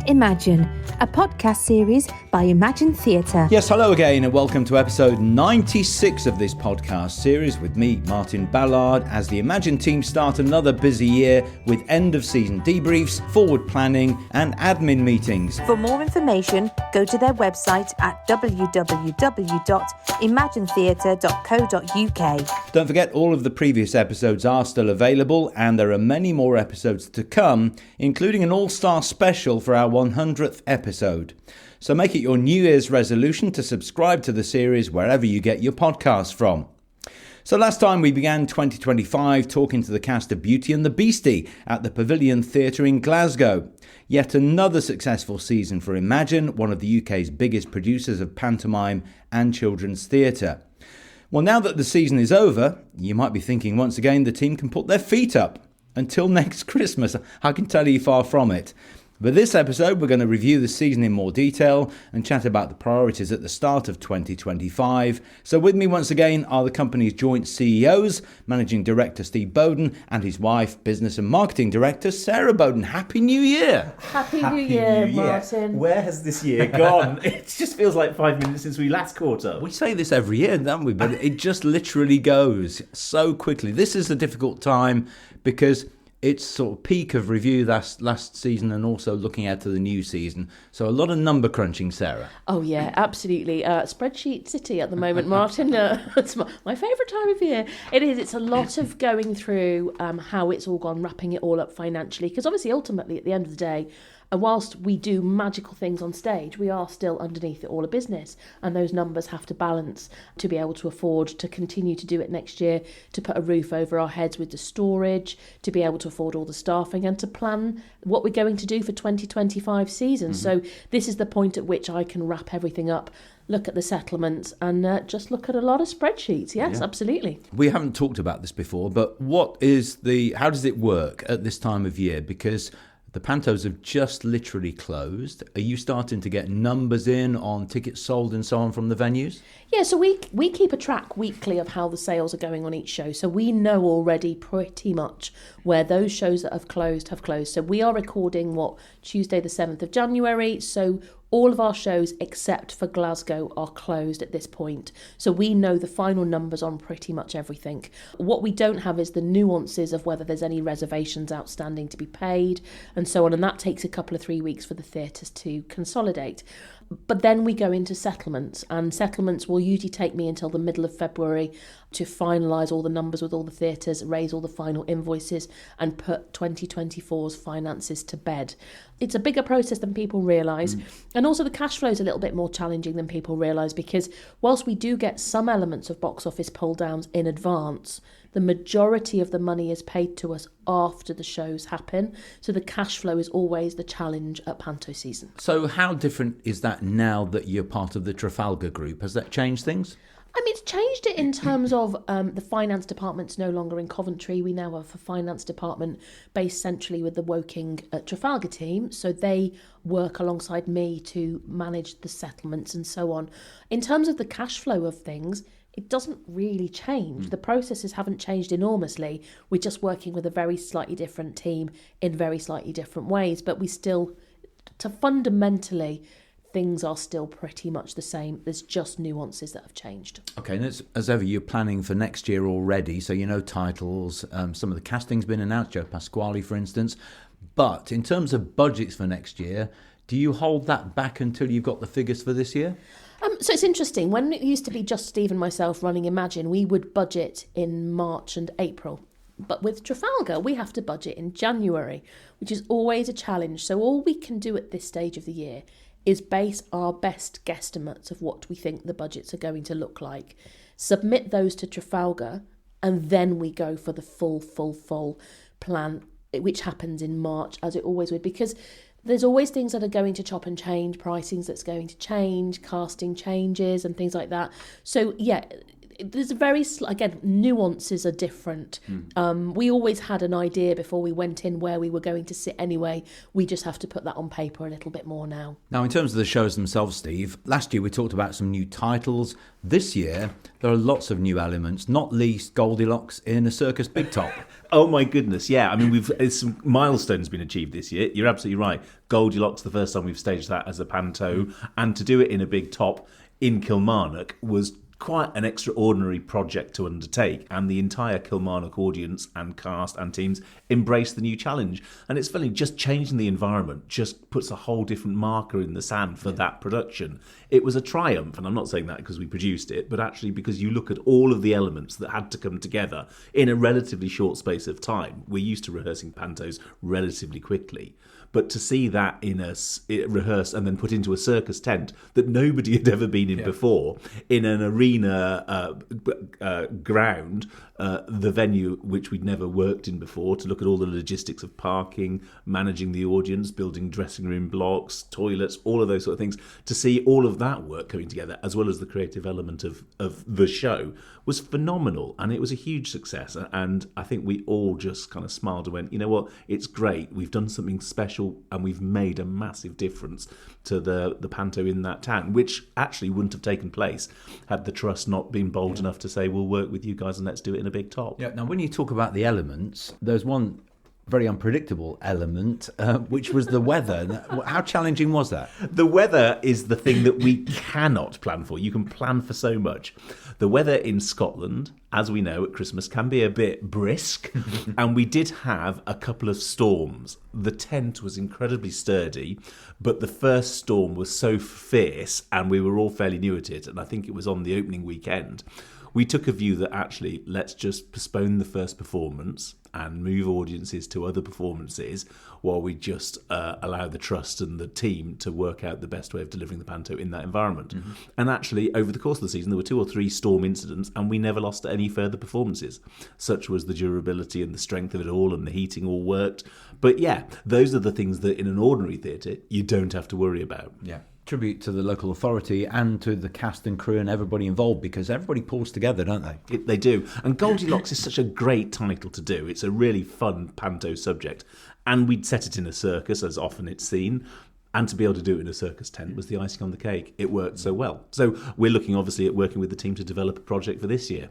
Imagine, a podcast series by Imagine Theatre. Yes, hello again and welcome to episode 96 of this podcast series with me, Martin Ballard, as the Imagine team start another busy year with end of season debriefs, forward planning and admin meetings. For more information, go to their website at www.imaginetheatre.co.uk. Don't forget, all of the previous episodes are still available and there are many more episodes to come, including an all-star special for our 100th episode. So make it your New Year's resolution to subscribe to the series wherever you get your podcasts from. So last time we began 2025 talking to the cast of Beauty and the Beastie at the Pavilion Theatre in Glasgow. Yet another successful season for Imagine, one of the UK's biggest producers of pantomime and children's theatre. Well, now that the season is over, you might be thinking once again the team can put their feet up. Until next Christmas, I can tell you far from it. But this episode, we're going to review the season in more detail and chat about the priorities at the start of 2025. So with me once again are the company's joint CEOs, Managing Director Steve Boden and his wife, Business and Marketing Director Sarah Boden. Happy New Year! Happy New Year, Martin. Where has this year gone? It just feels like 5 minutes since we last caught up. We say this every year, don't we? But it just literally goes so quickly. This is a difficult time because it's sort of peak of review last season and also looking out to the new season. So a lot of number crunching, Sarah. Oh, yeah, absolutely. Spreadsheet City at the moment, Martin. It's my favourite time of year. It is. It's a lot of going through how it's all gone, wrapping it all up financially. Because obviously, ultimately, at the end of the day, whilst we do magical things on stage, we are still underneath it all a business. And those numbers have to balance to be able to afford to continue to do it next year, to put a roof over our heads with the storage, to be able to afford all the staffing and to plan what we're going to do for 2025 season. So this is the point at which I can wrap everything up, look at the settlements and just look at a lot of spreadsheets. Yes, yeah. Absolutely. We haven't talked about this before, but how does it work at this time of year? Because the Pantos have just literally closed. Are you starting to get numbers in on tickets sold and so on from the venues? Yeah, so we keep a track weekly of how the sales are going on each show. So we know already pretty much where those shows that have closed. So we are recording, Tuesday the 7th of January. So all of our shows except for Glasgow are closed at this point. So we know the final numbers on pretty much everything. What we don't have is the nuances of whether there's any reservations outstanding to be paid and so on. And that takes a couple of 3 weeks for the theatres to consolidate. But then we go into settlements, and settlements will usually take me until the middle of February to finalise all the numbers with all the theatres, raise all the final invoices and put 2024's finances to bed. It's a bigger process than people realise. And also the cash flow is a little bit more challenging than people realise, because whilst we do get some elements of box office pull downs in advance, the majority of the money is paid to us after the shows happen. So the cash flow is always the challenge at Panto season. So how different is that now that you're part of the Trafalgar Group? Has that changed things? I mean, it's changed it in terms of the finance department's no longer in Coventry. We now have a finance department based centrally with the Woking Trafalgar team. So they work alongside me to manage the settlements and so on. In terms of the cash flow of things, it doesn't really change. The processes haven't changed enormously. We're just working with a very slightly different team in very slightly different ways. But fundamentally, things are still pretty much the same. There's just nuances that have changed. Okay, and as ever, you're planning for next year already, so you know titles. Some of the casting's been announced, Joe Pasquale, for instance. But in terms of budgets for next year, do you hold that back until you've got the figures for this year? So it's interesting. When it used to be just Steve and myself running Imagine, we would budget in March and April. But with Trafalgar, we have to budget in January, which is always a challenge. So all we can do at this stage of the year is base our best guesstimates of what we think the budgets are going to look like, submit those to Trafalgar, and then we go for the full plan, which happens in March, as it always would, because there's always things that are going to chop and change, pricings that's going to change, casting changes and things like that. So yeah, there's again, nuances are different. We always had an idea before we went in where we were going to sit anyway. We just have to put that on paper a little bit more now. Now, in terms of the shows themselves, Steve, last year we talked about some new titles. This year, there are lots of new elements, not least Goldilocks in a circus big top. Oh my goodness, yeah. I mean, some milestones been achieved this year. You're absolutely right. Goldilocks, the first time we've staged that as a panto, and to do it in a big top in Kilmarnock was quite an extraordinary project to undertake, and the entire Kilmarnock audience and cast and teams embraced the new challenge. And it's funny, just changing the environment just puts a whole different marker in the sand for that production. It was a triumph, and I'm not saying that because we produced it, but actually because you look at all of the elements that had to come together in a relatively short space of time. We're used to rehearsing pantos relatively quickly. But to see that rehearsed and then put into a circus tent that nobody had ever been in before, in an arena ground, the venue which we'd never worked in before, to look at all the logistics of parking, managing the audience, building dressing room blocks, toilets, all of those sort of things, to see all of that work coming together, as well as the creative element of the show, was phenomenal. And it was a huge success. And I think we all just kind of smiled and went, you know what, it's great. We've done something special and we've made a massive difference to the panto in that town, which actually wouldn't have taken place had the trust not been bold enough to say, we'll work with you guys and let's do it in a big top. Yeah. Now, when you talk about the elements, there's one very unpredictable element, which was the weather. How challenging was that? The weather is the thing that we cannot plan for. You can plan for so much. The weather in Scotland, as we know at Christmas, can be a bit brisk, and we did have a couple of storms. The tent was incredibly sturdy, but the first storm was so fierce, and we were all fairly new at it, and I think it was on the opening weekend. We took a view that actually, let's just postpone the first performance and move audiences to other performances while we just allow the trust and the team to work out the best way of delivering the panto in that environment. Mm-hmm. And actually, over the course of the season, there were 2 or 3 storm incidents and we never lost any further performances. Such was the durability and the strength of it all, and the heating all worked. But yeah, those are the things that in an ordinary theatre you don't have to worry about. Yeah. Tribute to the local authority and to the cast and crew and everybody involved, because everybody pulls together, don't they? They do. And Goldilocks is such a great title to do. It's a really fun panto subject. And we'd set it in a circus, as often it's seen. And to be able to do it in a circus tent was the icing on the cake. It worked so well. So we're looking, obviously, at working with the team to develop a project for this year.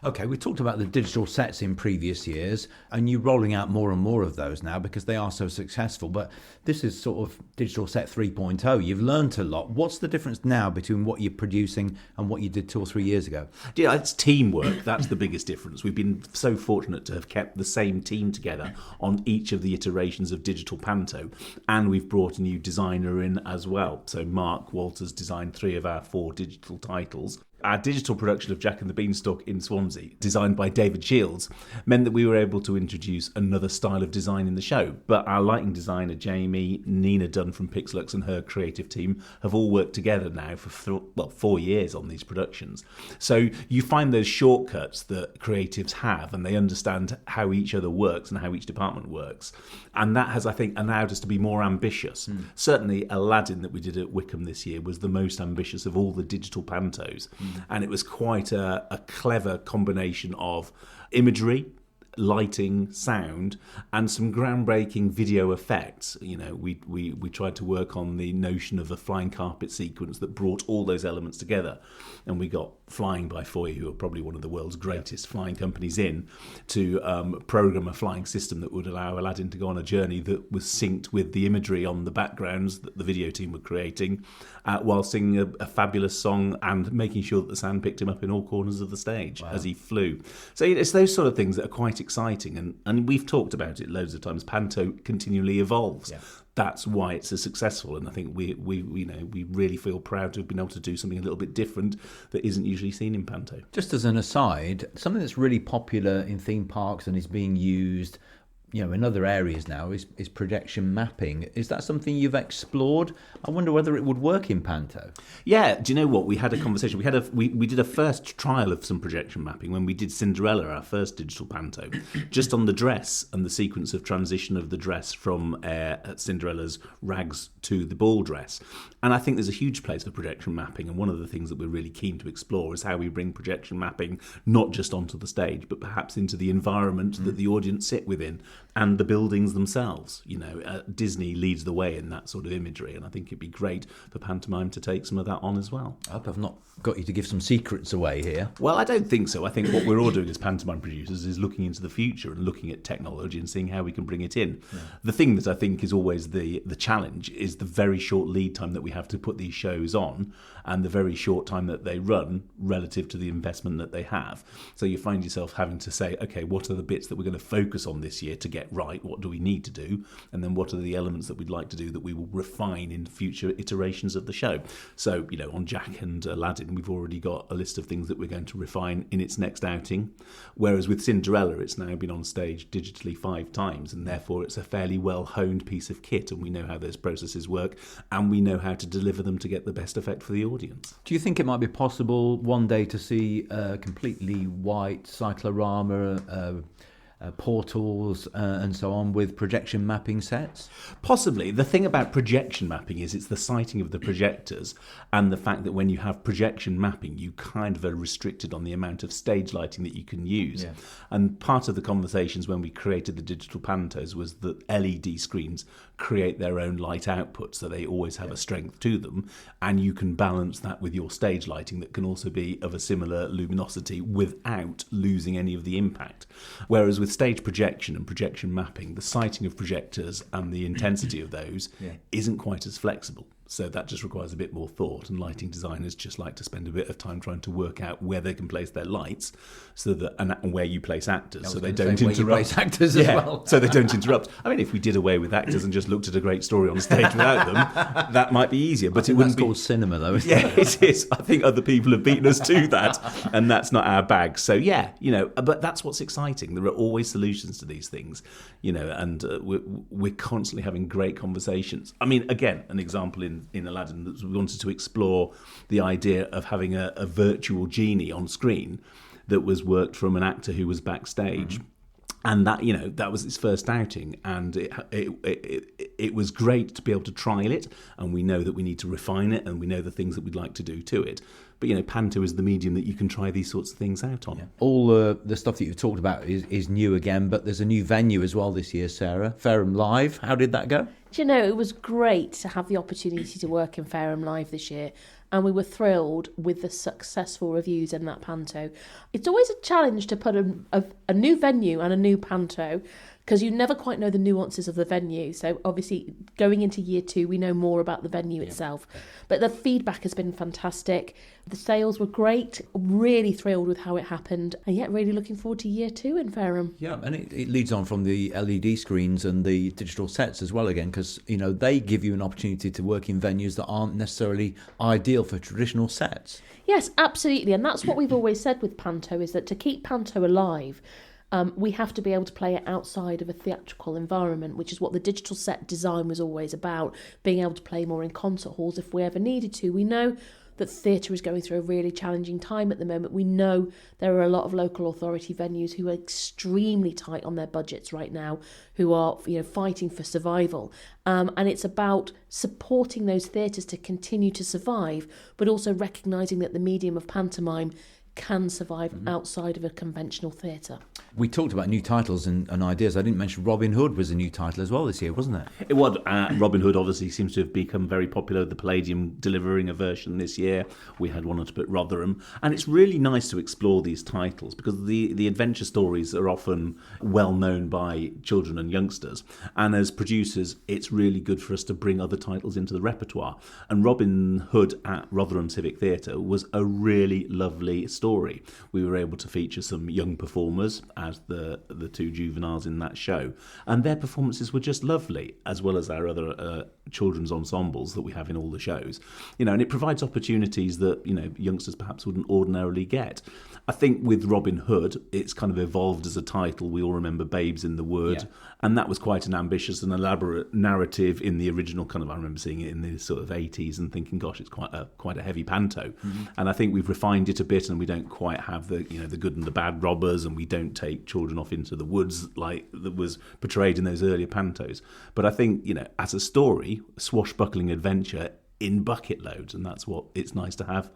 Okay, we talked about the digital sets in previous years, and you're rolling out more and more of those now because they are so successful. But this is sort of digital set 3.0. You've learned a lot. What's the difference now between what you're producing and what you did 2 or 3 years ago? Yeah, it's teamwork. That's the biggest difference. We've been so fortunate to have kept the same team together on each of the iterations of Digital Panto, and we've brought a new designer in as well. So Mark Walters designed 3 of our 4 digital titles. Our digital production of Jack and the Beanstalk in Swansea, designed by David Shields, meant that we were able to introduce another style of design in the show. But our lighting designer, Jamie, Nina Dunn from Pixelux and her creative team have all worked together now for 4 years on these productions. So you find those shortcuts that creatives have, and they understand how each other works and how each department works. And that has, I think, allowed us to be more ambitious. Certainly Aladdin that we did at Wickham this year was the most ambitious of all the digital pantos. And it was quite a clever combination of imagery, lighting, sound, and some groundbreaking video effects. You know, we tried to work on the notion of a flying carpet sequence that brought all those elements together. And we got Flying by Foy, who are probably one of the world's greatest flying companies, in to program a flying system that would allow Aladdin to go on a journey that was synced with the imagery on the backgrounds that the video team were creating, while singing a fabulous song and making sure that the sound picked him up in all corners of the stage as he flew. So it's those sort of things that are quite exciting, and we've talked about it loads of times. Panto continually evolves. Yeah. That's why it's so successful, and I think we really feel proud to have been able to do something a little bit different that isn't usually seen in Panto. Just as an aside, something that's really popular in theme parks and is being used in other areas now is projection mapping. Is that something you've explored? I wonder whether it would work in Panto. Yeah, do you know what? We had a conversation. We did a first trial of some projection mapping when we did Cinderella, our first digital Panto, just on the dress and the sequence of transition of the dress from Cinderella's rags to the ball dress. And I think there's a huge place for projection mapping, and one of the things that we're really keen to explore is how we bring projection mapping not just onto the stage, but perhaps into the environment that the audience sit within and the buildings themselves. Disney leads the way in that sort of imagery, and I think it'd be great for pantomime to take some of that on as well. I hope I've not got you to give some secrets away here. Well, I don't think so. I think what we're all doing as pantomime producers is looking into the future and looking at technology and seeing how we can bring it in. Yeah. The thing that I think is always the challenge is the very short lead time that we have to put these shows on, and the very short time that they run relative to the investment that they have. So you find yourself having to say, okay, what are the bits that we're going to focus on this year to get right? What do we need to do? And then what are the elements that we'd like to do that we will refine in future iterations of the show? So, on Jack and Aladdin, we've already got a list of things that we're going to refine in its next outing. Whereas with Cinderella, it's now been on stage digitally 5 times, and therefore it's a fairly well-honed piece of kit, and we know how those processes work, and we know how to deliver them to get the best effect for the audience. Do you think it might be possible one day to see a completely white cyclorama, portals and so on with projection mapping sets? Possibly. The thing about projection mapping is it's the sighting of the projectors, and the fact that when you have projection mapping, you kind of are restricted on the amount of stage lighting that you can use. Yeah. And part of the conversations when we created the digital pantos was that LED screens create their own light output, so they always have a strength to them, and you can balance that with your stage lighting that can also be of a similar luminosity without losing any of the impact. Whereas with stage projection and projection mapping, the sighting of projectors and the intensity of those isn't quite as flexible. So that just requires a bit more thought, and lighting designers just like to spend a bit of time trying to work out where they can place their lights, so that and where you place actors, so they don't interrupt. Place actors as well. So they don't interrupt. I mean, if we did away with actors and just looked at a great story on stage without them, that might be easier. But it wouldn't be called cinema, though. Isn't it? It is. I think other people have beaten us to that, and that's not our bag. So but that's what's exciting. There are always solutions to these things, and we're constantly having great conversations. I mean, again, an example in Aladdin that we wanted to explore the idea of having a virtual genie on screen that was worked from an actor who was backstage. Mm-hmm. And that was its first outing, and it was great to be able to trial it, and we know that we need to refine it, and we know the things that we'd like to do to it. But Panto is the medium that you can try these sorts of things out on. Yeah. All the stuff that you've talked about is new again, but there's a new venue as well this year, Sarah. Fareham Live. How did that go? Do you know, it was great to have the opportunity to work in Fareham Live this year, and we were thrilled with the successful reviews in that Panto. It's always a challenge to put a new venue and a new Panto, because you never quite know the nuances of the venue. So obviously going into year 2, we know more about the venue itself. But the feedback has been fantastic. The sales were great. Really thrilled with how it happened. And yet really looking forward to year 2 in Fareham. Yeah, and it leads on from the LED screens and the digital sets as well again, because, they give you an opportunity to work in venues that aren't necessarily ideal for traditional sets. Yes, absolutely. And that's what we've always said with Panto, is that to keep Panto alive, we have to be able to play it outside of a theatrical environment, which is what the digital set design was always about, being able to play more in concert halls if we ever needed to. We know that theatre is going through a really challenging time at the moment. We know there are a lot of local authority venues who are extremely tight on their budgets right now, who are fighting for survival. And it's about supporting those theatres to continue to survive, but also recognising that the medium of pantomime can survive outside of a conventional theatre. We talked about new titles and ideas. I didn't mention Robin Hood was a new title as well this year, wasn't it? It was. Robin Hood obviously seems to have become very popular. The Palladium delivering a version this year. We had one up at Rotherham. And it's really nice to explore these titles, because the adventure stories are often well known by children and youngsters. And as producers, it's really good for us to bring other titles into the repertoire. And Robin Hood at Rotherham Civic Theatre was a really lovely story. We were able to feature some young performers, as the two juveniles in that show, and their performances were just lovely, as well as our other children's ensembles that we have in all the shows. And it provides opportunities that youngsters perhaps wouldn't ordinarily get. I think with Robin Hood, it's kind of evolved as a title. We all remember Babes in the Wood, and that was quite an ambitious and elaborate narrative in the original kind of. I remember seeing it in the sort of 80s and thinking, gosh, it's quite a heavy panto. And I think we've refined it a bit, and we don't quite have the the good and the bad robbers, and we don't take children off into the woods like that was portrayed in those earlier pantos. But I think as a story, swashbuckling adventure in bucket loads, and that's what it's nice to have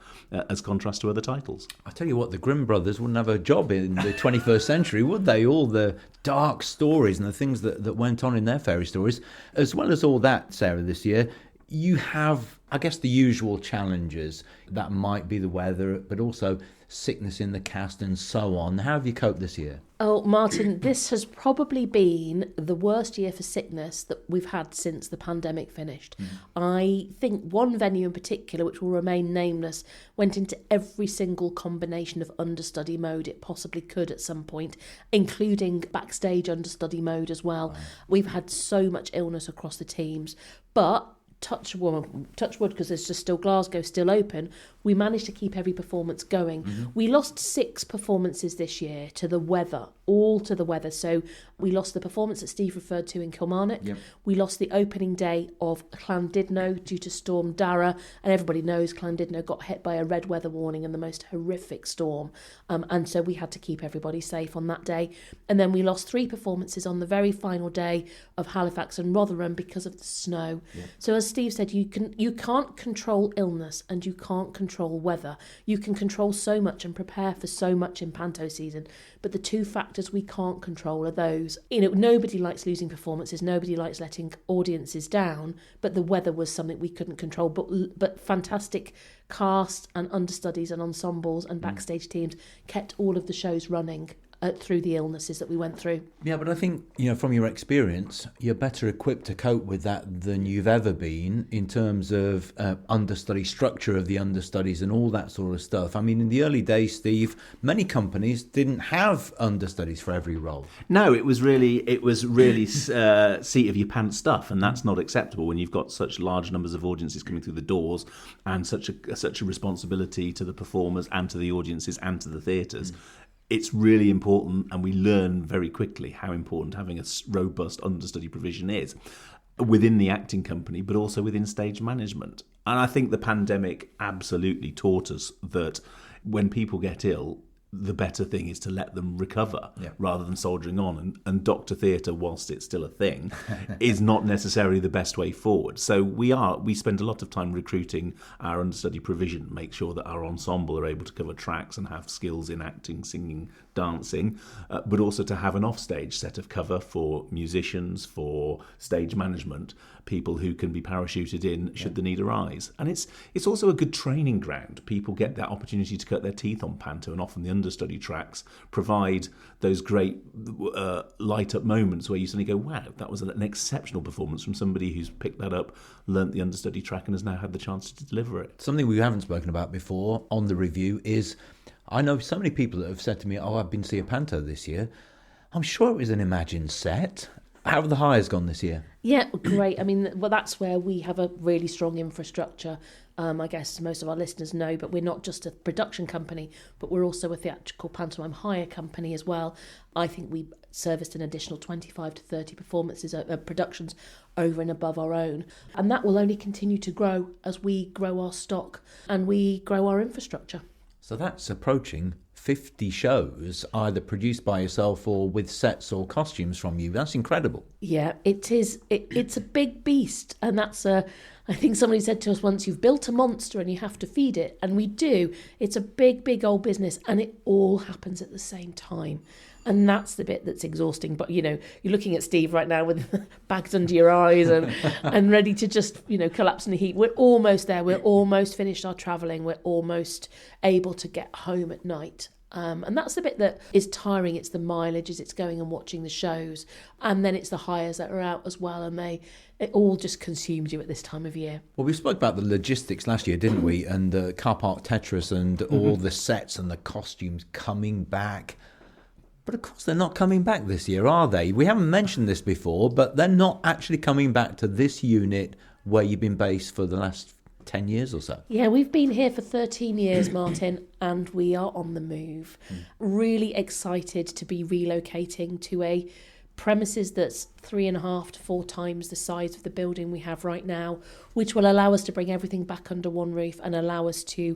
as contrast to other titles. I tell you what, the Grimm brothers wouldn't have a job in the 21st century, would they? All the dark stories and the things that went on in their fairy stories. As well as all that, Sarah, this year, you have, I guess, the usual challenges. That might be the weather, but also sickness in the cast and so on. How have you coped this year? Oh, Martin, this has probably been the worst year for sickness that we've had since the pandemic finished. I think one venue in particular, which will remain nameless, went into every single combination of understudy mode it possibly could at some point, including backstage understudy mode as well. Wow. We've had so much illness across the teams, but touch wood, because there's just still Glasgow still open, we managed to keep every performance going. We lost 6 performances this year to the weather, all to the weather. So we lost the performance that Steve referred to in Kilmarnock. We lost the opening day of Llandudno due to Storm Dara, and everybody knows Llandudno got hit by a red weather warning and the most horrific storm. And so we had to keep everybody safe on that day. And then we lost 3 performances on the very final day of Halifax and Rotherham because of the snow. So as Steve said, you can't control illness and you can't control weather. You can control so much and prepare for so much in Panto season, but the 2 factors we can't control are those. Nobody likes losing performances, nobody likes letting audiences down, but the weather was something we couldn't control. But fantastic cast and understudies and ensembles and backstage teams kept all of the shows running through the illnesses that we went through. Yeah, but I think, from your experience, you're better equipped to cope with that than you've ever been in terms of understudy structure of the understudies and all that sort of stuff. I mean, in the early days, Steve, many companies didn't have understudies for every role. No, it was really seat of your pants stuff, and that's not acceptable when you've got such large numbers of audiences coming through the doors and such a responsibility to the performers and to the audiences and to the theatres. It's really important, and we learn very quickly how important having a robust understudy provision is within the acting company, but also within stage management. And I think the pandemic absolutely taught us that when people get ill, the better thing is to let them recover rather than soldiering on. And doctor theatre, whilst it's still a thing, is not necessarily the best way forward. So we spend a lot of time recruiting our understudy provision, make sure that our ensemble are able to cover tracks and have skills in acting, singing, dancing, but also to have an offstage set of cover for musicians, for stage management, people who can be parachuted in should the need arise. And it's also a good training ground. People get that opportunity to cut their teeth on Panto, and often the understudy tracks provide those great light up moments where you suddenly go, wow, that was an exceptional performance from somebody who's picked that up, learnt the understudy track, and has now had the chance to deliver it. Something we haven't spoken about before on the review is, I know so many people that have said to me, I've been to see a Panto this year. I'm sure it was an imagined set. How have the hires gone this year? Yeah, great. I mean, well, that's where we have a really strong infrastructure. I guess most of our listeners know, but we're not just a production company, but we're also a theatrical pantomime hire company as well. I think we serviced an additional 25 to 30 performances, productions over and above our own. And that will only continue to grow as we grow our stock and we grow our infrastructure. So that's approaching 50 shows, either produced by yourself or with sets or costumes from you. That's incredible. Yeah, it is. It's a big beast. And that's I think somebody said to us once, you've built a monster and you have to feed it. And we do. It's a big, big old business, and it all happens at the same time. And that's the bit that's exhausting. But, you're looking at Steve right now with bags under your eyes and ready to just, collapse in the heat. We're almost there. We're almost finished our travelling. We're almost able to get home at night. And that's the bit that is tiring. It's the mileage, it's going and watching the shows. And then it's the hires that are out as well. And it all just consumes you at this time of year. Well, we spoke about the logistics last year, didn't we? And the car park Tetris and all the sets and the costumes coming back. But of course, they're not coming back this year, are they? We haven't mentioned this before, but they're not actually coming back to this unit where you've been based for the last 10 years or so. Yeah, we've been here for 13 years, Martin, and we are on the move. Really excited to be relocating to a premises that's 3.5 to 4 times the size of the building we have right now, which will allow us to bring everything back under one roof and allow us to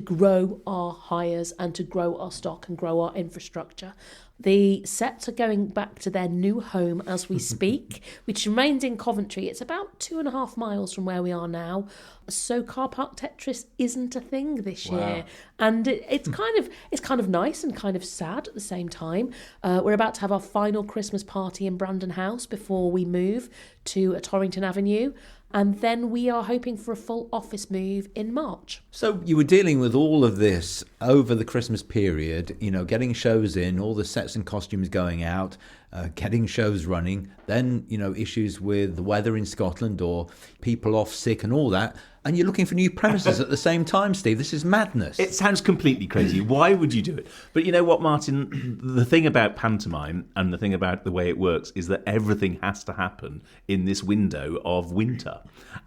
grow our hires and to grow our stock and grow our infrastructure. The sets are going back to their new home as we speak, which remains in Coventry. It's about 2.5 miles from where we are now. So car park Tetris isn't a thing this year, and it's kind of nice and kind of sad at the same time. We're about to have our final Christmas party in Brandon House before we move to Torrington Avenue. And then we are hoping for a full office move in March. So you were dealing with all of this over the Christmas period, getting shows in, all the sets and costumes going out, getting shows running, then, issues with the weather in Scotland or people off sick and all that. And you're looking for new premises at the same time, Steve. This is madness. It sounds completely crazy. Why would you do it? But you know what, Martin? The thing about pantomime and the thing about the way it works is that everything has to happen in this window of winter.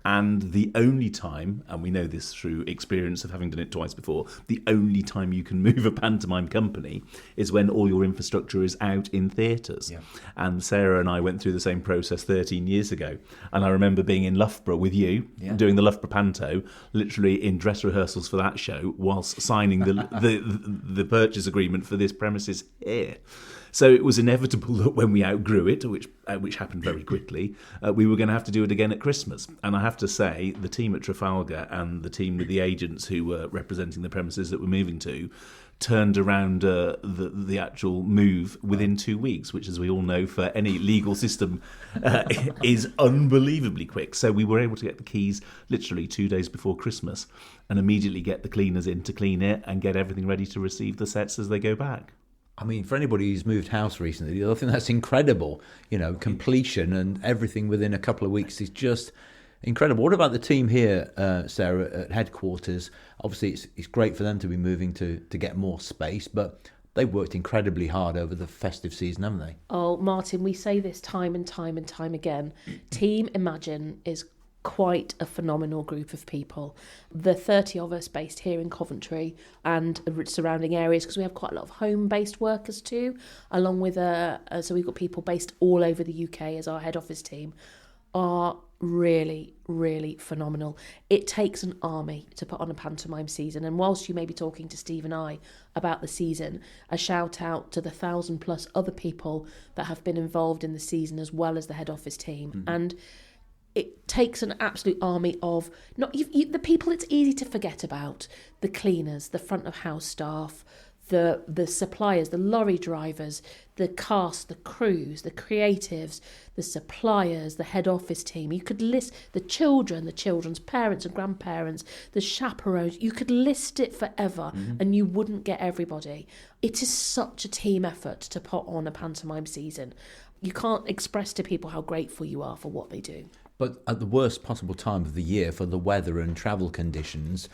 And the only time, and we know this through experience of having done it twice before, the only time you can move a pantomime company is when all your infrastructure is out in theatres. Yeah. And Sarah and I went through the same process 13 years ago. And I remember being in Loughborough with you, doing the Loughborough Panto, literally in dress rehearsals for that show, whilst signing the purchase agreement for this premises here. So it was inevitable that when we outgrew it, which happened very quickly, we were going to have to do it again at Christmas. And I have to say, the team at Trafalgar and the team with the agents who were representing the premises that we're moving to turned around the actual move within 2 weeks, which, as we all know, for any legal system is unbelievably quick. So we were able to get the keys literally 2 days before Christmas and immediately get the cleaners in to clean it and get everything ready to receive the sets as they go back. I mean, for anybody who's moved house recently, I think that's incredible. Completion and everything within a couple of weeks is just incredible. What about the team here, Sarah, at headquarters? Obviously, it's great for them to be moving to get more space, but they've worked incredibly hard over the festive season, haven't they? Oh, Martin, we say this time and time and time again. Team Imagine is quite a phenomenal group of people. The 30 of us based here in Coventry and surrounding areas, because we have quite a lot of home-based workers too, along with so we've got people based all over the UK as our head office team, are really, really phenomenal. It takes an army to put on a pantomime season, and whilst you may be talking to Steve and I about the season, a shout out to the 1,000+ other people that have been involved in the season as well as the head office team. And it takes an absolute army of the people it's easy to forget about: the cleaners, the front of house staff, the suppliers, the lorry drivers, the cast, the crews, the creatives, the suppliers, the head office team. You could list the children, the children's parents and grandparents, the chaperones. You could list it forever and you wouldn't get everybody. It is such a team effort to put on a pantomime season. You can't express to people how grateful you are for what they do. But at the worst possible time of the year for the weather and travel conditions,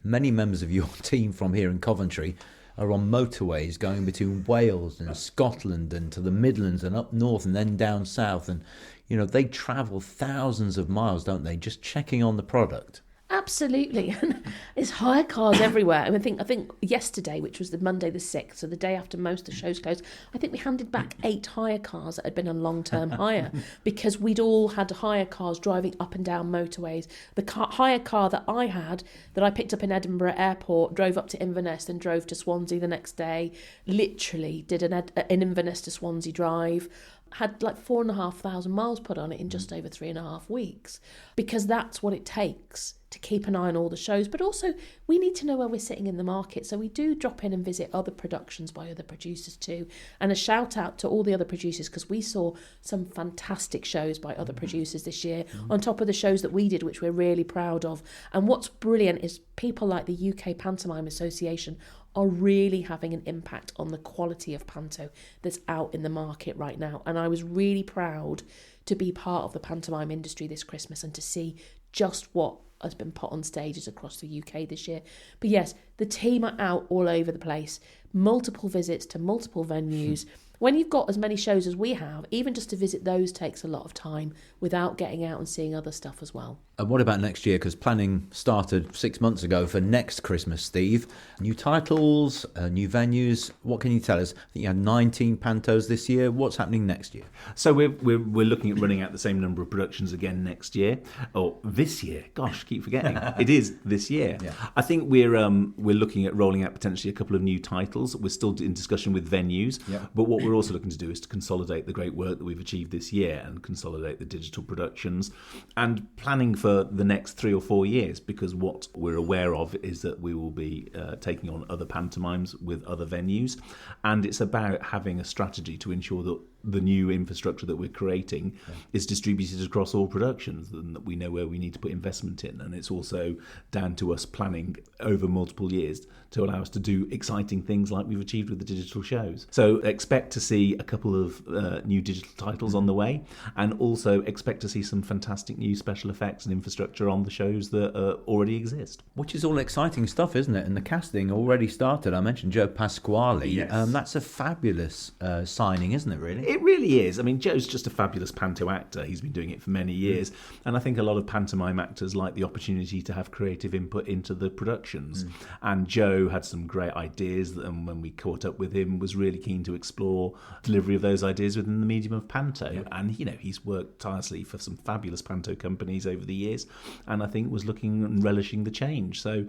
many members of your team from here in Coventry are on motorways going between Wales and Scotland and to the Midlands and up north and then down south. And, they travel thousands of miles, don't they, just checking on the product. Absolutely. And there's hire cars everywhere. I think yesterday, which was the Monday the 6th, so the day after most of the shows closed, I think we handed back 8 hire cars that had been on long-term hire because we'd all had hire cars driving up and down motorways. The hire car that I picked up in Edinburgh Airport, drove up to Inverness and drove to Swansea the next day, literally did an Inverness to Swansea drive, had like 4,500 miles put on it in just over 3.5 weeks, because that's what it takes to keep an eye on all the shows. But also we need to know where we're sitting in the market, so we do drop in and visit other productions by other producers too. And a shout out to all the other producers, because we saw some fantastic shows by other producers this year on top of the shows that we did, which we're really proud of. And what's brilliant is people like the UK Pantomime Association are really having an impact on the quality of panto that's out in the market right now. And I was really proud to be part of the pantomime industry this Christmas and to see just what has been put on stages across the UK this year. But yes, the team are out all over the place, multiple visits to multiple venues. When you've got as many shows as we have, even just to visit those takes a lot of time without getting out and seeing other stuff as well. And what about next year? Because planning started 6 months ago for next Christmas, Steve. New titles, new venues. What can you tell us? I think you had 19 Pantos this year. What's happening next year? So we're looking at running out the same number of productions again next year, or this year. Gosh, keep forgetting. It is this year. Yeah. I think we're looking at rolling out potentially a couple of new titles. We're still in discussion with venues, but what we're also looking to do is to consolidate the great work that we've achieved this year and consolidate the digital productions and planning for the next 3 or 4 years, because what we're aware of is that we will be taking on other pantomimes with other venues, and it's about having a strategy to ensure that the new infrastructure that we're creating is distributed across all productions, and that we know where we need to put investment in. And it's also down to us planning over multiple years to allow us to do exciting things like we've achieved with the digital shows. So expect to see a couple of new digital titles on the way, and also expect to see some fantastic new special effects and infrastructure on the shows that already exist. Which is all exciting stuff, isn't it? And the casting already started. I mentioned Joe Pasquale. Yes. That's a fabulous signing, isn't it, really? It really is. I mean, Joe's just a fabulous panto actor. He's been doing it for many years. And I think a lot of pantomime actors like the opportunity to have creative input into the productions. And Joe had some great ideas, and when we caught up with him, was really keen to explore delivery of those ideas within the medium of panto. And, he's worked tirelessly for some fabulous panto companies over the years, and I think was looking and relishing the change. So,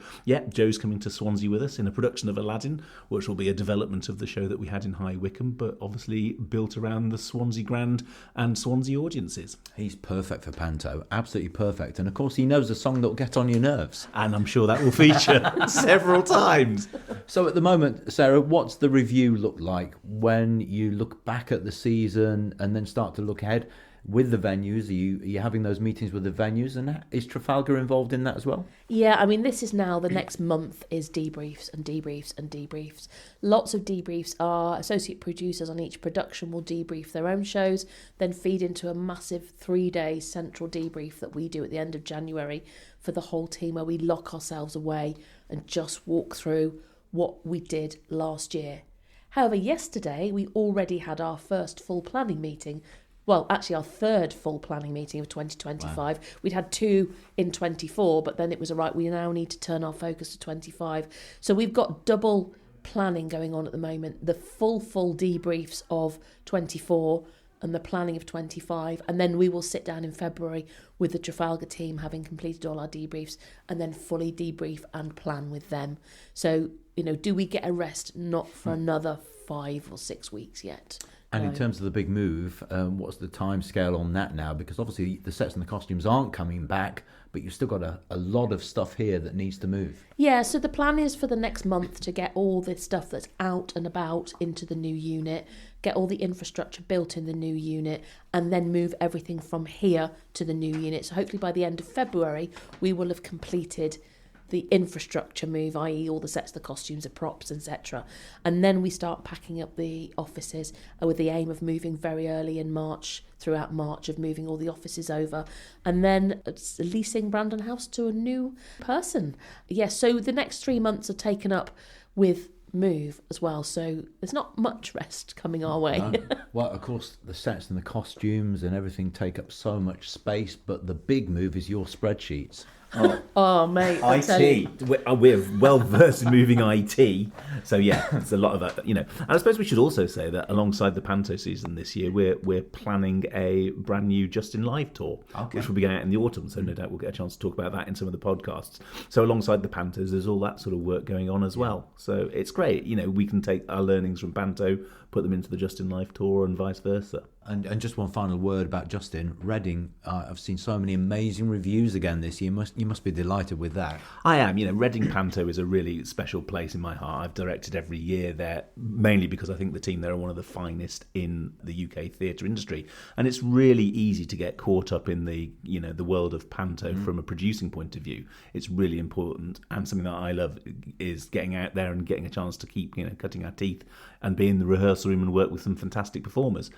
Joe's coming to Swansea with us in a production of Aladdin, which will be a development of the show that we had in High Wycombe, but obviously built around the Swansea Grand and Swansea audiences. He's perfect for Panto, absolutely perfect. And of course he knows a song that will get on your nerves. And I'm sure that will feature several times. So at the moment, Sarah, what's the review look like when you look back at the season and then start to look ahead with the venues? Are you having those meetings with the venues, and is Trafalgar involved in that as well? Yeah, I mean, this is now, the next month is debriefs and debriefs and debriefs. Lots of debriefs. Our associate producers on each production will debrief their own shows, then feed into a massive 3-day central debrief that we do at the end of January for the whole team, where we lock ourselves away and just walk through what we did last year. However, yesterday we already had our first full planning meeting. Well, actually our third full planning meeting of 2025. Wow. We'd had 2 in 24, but then it was all right, we now need to turn our focus to 25. So we've got double planning going on at the moment. The full debriefs of 24 and the planning of 25. And then we will sit down in February with the Trafalgar team, having completed all our debriefs, and then fully debrief and plan with them. So, do we get a rest? Not for another 5 or 6 weeks yet. And in terms of the big move, what's the time scale on that now? Because obviously the sets and the costumes aren't coming back, but you've still got a lot of stuff here that needs to move. Yeah, so the plan is for the next month to get all this stuff that's out and about into the new unit, get all the infrastructure built in the new unit, and then move everything from here to the new unit. So hopefully by the end of February, we will have completed the infrastructure move, i.e. all the sets, the costumes, the props, etc. And then we start packing up the offices with the aim of moving very early in March, throughout March, of moving all the offices over, and then leasing Brandon House to a new person. Yes, so the next 3 months are taken up with move as well, so there's not much rest coming our way. No. Well, of course, the sets and the costumes and everything take up so much space, but the big move is your spreadsheets. Oh, mate. IT. We're well versed in moving IT. So, it's a lot of that, And I suppose we should also say that alongside the Panto season this year, we're planning a brand new Justin Live tour, which will be going out in the autumn. So, no doubt we'll get a chance to talk about that in some of the podcasts. So, alongside the Pantos, there's all that sort of work going on as well. So, it's great. We can take our learnings from Panto, put them into the Justin Live tour, and vice versa. And just one final word about Justin. Reading, I've seen so many amazing reviews again this year. You must be delighted with that. I am. Reading Panto is a really special place in my heart. I've directed every year there, mainly because I think the team there are one of the finest in the UK theatre industry. And it's really easy to get caught up in the world of Panto from a producing point of view. It's really important, and something that I love is getting out there and getting a chance to keep cutting our teeth and be in the rehearsal room and work with some fantastic performers.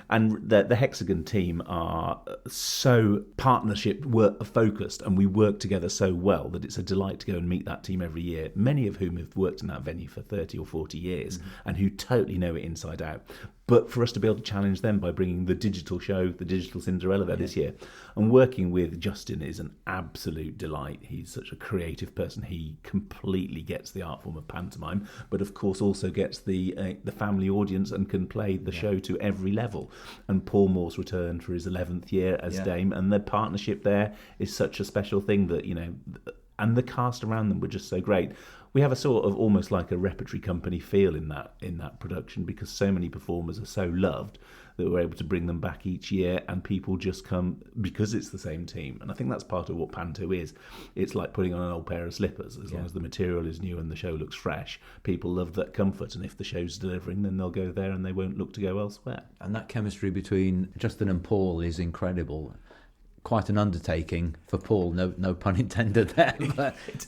And And the Hexagon team are so partnership focused, and we work together so well that it's a delight to go and meet that team every year, many of whom have worked in that venue for 30 or 40 years and who totally know it inside out. But for us to be able to challenge them by bringing the digital show, the digital Cinderella there this year, and working with Justin is an absolute delight. He's such a creative person. He completely gets the art form of pantomime, but of course also gets the family audience and can play the show to every level. And Paul Moore's returned for his 11th year as Dame, and the partnership there is such a special thing that, and the cast around them were just so great. We have a sort of almost like a repertory company feel in that production, because so many performers are so loved that we're able to bring them back each year, and people just come because it's the same team. And I think that's part of what Panto is. It's like putting on an old pair of slippers. As long as the material is new and the show looks fresh, people love that comfort. And if the show's delivering, then they'll go there and they won't look to go elsewhere. And that chemistry between Justin and Paul is incredible. Quite an undertaking for Paul, no pun intended there.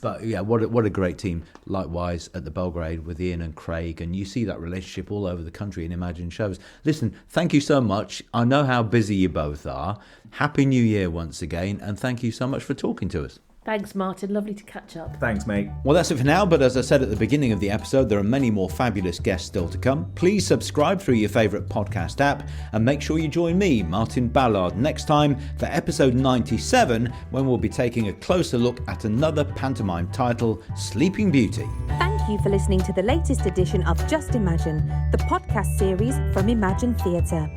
But yeah, what a great team. Likewise at the Belgrade with Ian and Craig, and you see that relationship all over the country in Imagine shows. Listen, thank you so much. I know how busy you both are. Happy New Year once again, and thank you so much for talking to us. Thanks, Martin. Lovely to catch up. Thanks, mate. Well, that's it for now, but as I said at the beginning of the episode, there are many more fabulous guests still to come. Please subscribe through your favourite podcast app, and make sure you join me, Martin Ballard, next time for episode 97, when we'll be taking a closer look at another pantomime title, Sleeping Beauty. Thank you for listening to the latest edition of Just Imagine, the podcast series from Imagine Theatre.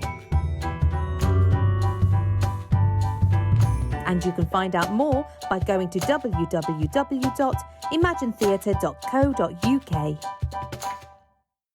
And you can find out more by going to www.imaginetheatre.co.uk.